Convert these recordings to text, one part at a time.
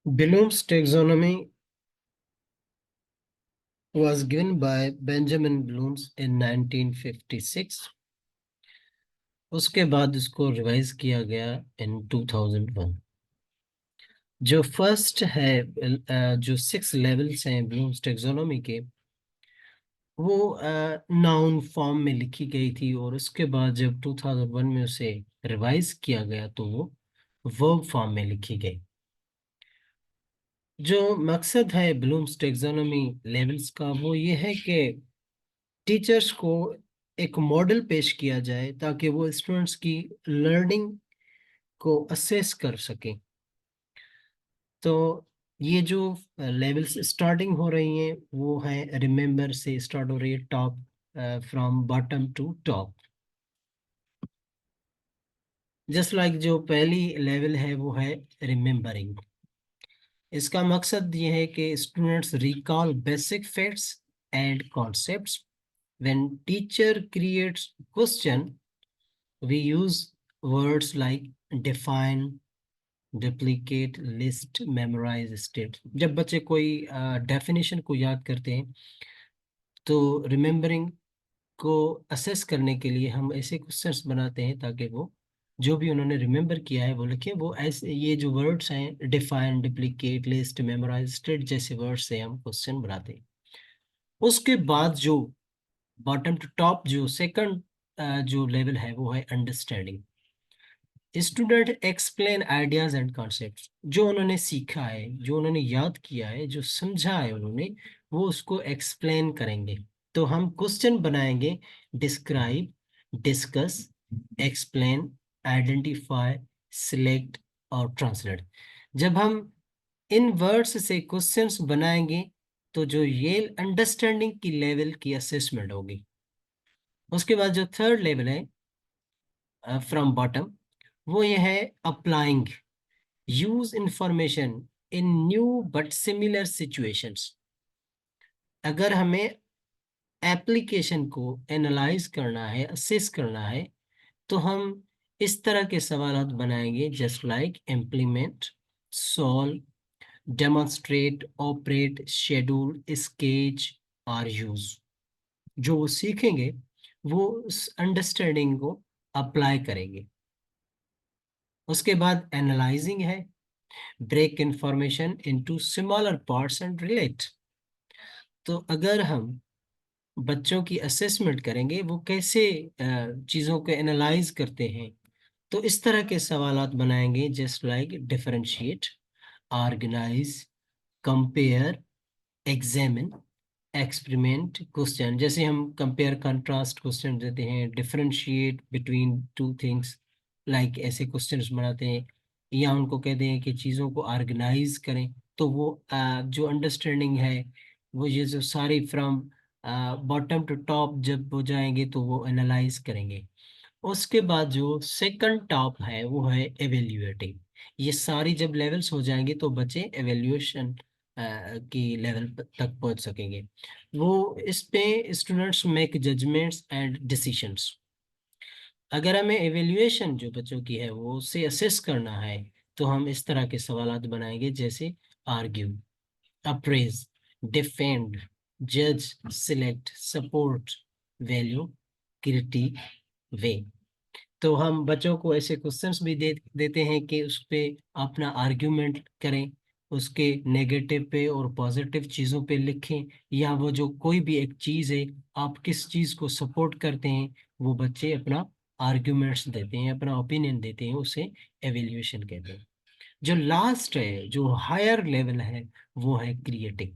Bloom's taxonomy was given by Benjamin Bloom in 1956. उसके बाद इसको रिवाइज किया गया इन 2001। जो फर्स्ट है जो 6 लेवल्स हैं ब्लूम्स टैक्सोनॉमी के, वो नाउन फॉर्म में लिखी गई थी, और उसके बाद जब 2001 में उसे रिवाइज किया गया तो वो वर्ब फॉर्म में लिखी गई। जो मकसद है ब्लूम्स टैक्सोनॉमी लेवल्स का वो ये है कि टीचर्स को एक मॉडल पेश किया जाए ताकि वो स्टूडेंट्स की लर्निंग को असेस कर सकें। तो ये जो लेवल्स स्टार्टिंग हो रही हैं वो है रिमेंबर से स्टार्ट हो रही है, top from bottom to top. Just like जो पहली लेवल है वो है रिमेंबरिंग। इसका मकसद ये है कि students recall basic facts and concepts. When teacher creates question, we use words like define, duplicate, list, memorize, state। जब बच्चे कोई डेफिनेशन को याद करते हैं तो रिमेम्बरिंग को असेस करने के लिए हम ऐसे क्वेश्चंस बनाते हैं ताकि वो जो भी उन्होंने रिमेम्बर किया है वो लिखें। वो ऐसे ये जो वर्ड्स हैं define, duplicate, list, memorise, state जैसे वर्ड्स से हम क्वेश्चन बनाते हैं। उसके बाद जो बॉटम टू टॉप जो सेकंड जो लेवल है वो है understanding. Student explain ideas and concepts. जो उन्होंने सीखा है, जो उन्होंने याद किया है, जो समझा है उन्होंने, वो उसको एक्सप्लेन करेंगे। तो हम क्वेश्चन बनाएंगे, describe, discuss, explain, identify, select और ट्रांसलेट। जब हम इन वर्ड्स से क्वेश्चंस बनाएंगे तो जो ये अंडरस्टैंडिंग की लेवल की असेसमेंट होगी। उसके बाद जो थर्ड लेवल है फ्रॉम बॉटम, वो ये है applying, use information in new but similar situations. अगर हमें एप्लीकेशन को एनालाइज करना है, असेस करना है, तो हम इस तरह के सवाल बनाएंगे, just like implement, solve, demonstrate, operate, schedule, sketch और यूज। जो वो सीखेंगे वो उस अंडरस्टैंडिंग को अप्लाई करेंगे। उसके बाद एनालाइजिंग है, break information into smaller parts and relate। तो अगर हम बच्चों की असेसमेंट करेंगे वो कैसे चीज़ों को एनालाइज करते हैं, तो इस तरह के सवालात बनाएंगे, just like differentiate, organise, compare, examine, experiment, question. जैसे हम कंपेयर कंट्रास्ट क्वेश्चन देते हैं, differentiate between two things, like ऐसे क्वेश्चंस बनाते हैं, या उनको कहते हैं कि चीज़ों को ऑर्गेनाइज करें। तो वो जो अंडरस्टैंडिंग है वो ये जो सारी फ्रॉम बॉटम टू टॉप जब हो जाएंगे तो वो एनालाइज करेंगे। उसके बाद जो सेकंड टॉप है वो है एवेल्यूएटिंग। ये सारी जब लेवल्स हो जाएंगे तो बच्चे एवेल्यूएशन की लेवल तक पहुंच सकेंगे। वो इस पे students make judgements and decisions. अगर हमें एवेल्यूएशन जो बच्चों की है वो उससे असेस करना है तो हम इस तरह के सवालात बनाएंगे, जैसे आर्ग्यू, अप्रेज, डिफेंड, जज, सिलेक्ट, सपोर्ट, वैल्यू, क्रिटिक, वे। तो हम बच्चों को ऐसे क्वेश्चंस भी देते हैं कि उस पे अपना आर्ग्यूमेंट करें, उसके नेगेटिव पे और पॉजिटिव चीज़ों पे लिखें, या वो जो कोई भी एक चीज़ है आप किस चीज़ को सपोर्ट करते हैं वो बच्चे अपना आर्ग्यूमेंट्स देते हैं, अपना ओपिनियन देते हैं, उसे एवेल्यूएशन कहते हैं। जो लास्ट है, जो हायर लेवल है, वो है क्रिएटिंग।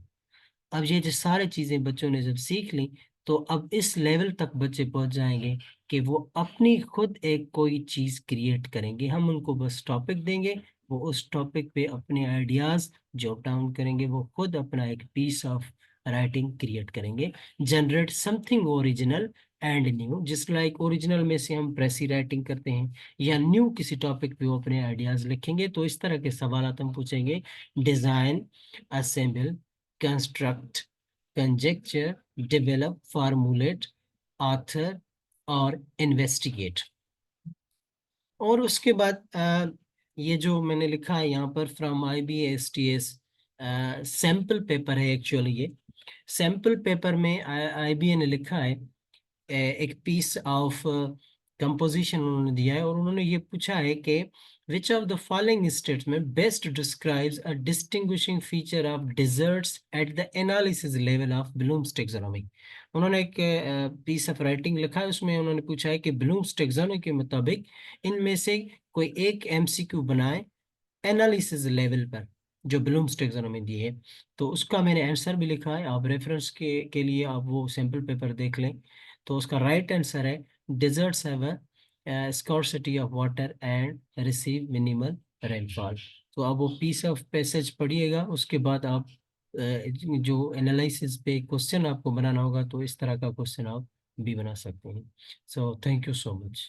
अब ये जो सारी चीजें बच्चों ने जब सीख ली तो अब इस लेवल तक बच्चे पहुंच जाएंगे कि वो अपनी खुद एक कोई चीज क्रिएट करेंगे। हम उनको बस टॉपिक देंगे, वो उस टॉपिक पे अपने आइडियाज जॉट डाउन करेंगे, वो खुद अपना एक पीस ऑफ राइटिंग क्रिएट करेंगे, generate something original and new. जिस लाइक ओरिजिनल में से हम प्रेसी राइटिंग करते हैं, या न्यू किसी टॉपिक पे वो अपने आइडियाज लिखेंगे। तो इस तरह के सवाल हम पूछेंगे, design, assemble, construct, conjecture, develop, formulate, author और इन्वेस्टिगेट। और उसके बाद ये जो मैंने लिखा है यहाँ पर फ्रॉम IBASTS सैंपल पेपर है एक्चुअली। ये सैंपल पेपर में IBA ने लिखा है, एक पीस ऑफ कंपोजिशन उन्होंने दिया है और उन्होंने ये पूछा है कि which of the following statement best describes a distinguishing feature of deserts at the analysis level of Bloom's taxonomy. उन्होंने एक पीस ऑफ राइटिंग लिखा है, उसमें उन्होंने पूछा है कि ब्लूम्स टेक्सोनॉमी के मुताबिक इनमें से कोई एक MCQ बनाए एनालिसिस लेवल पर, जो ब्लूम्स टेक्सोनॉमी दी है। तो उसका मैंने आंसर भी लिखा है, आप रेफरेंस के लिए आप वो सैंपल पेपर देख लें। तो उसका राइट आंसर है deserts have a scarcity of water and receive minimal rainfall. तो आप वो पीस ऑफ पैसेज पढ़िएगा, उसके बाद आप जो एनालिसिस पे क्वेश्चन आपको बनाना होगा तो इस तरह का क्वेश्चन आप भी बना सकते हैं। So thank you so much.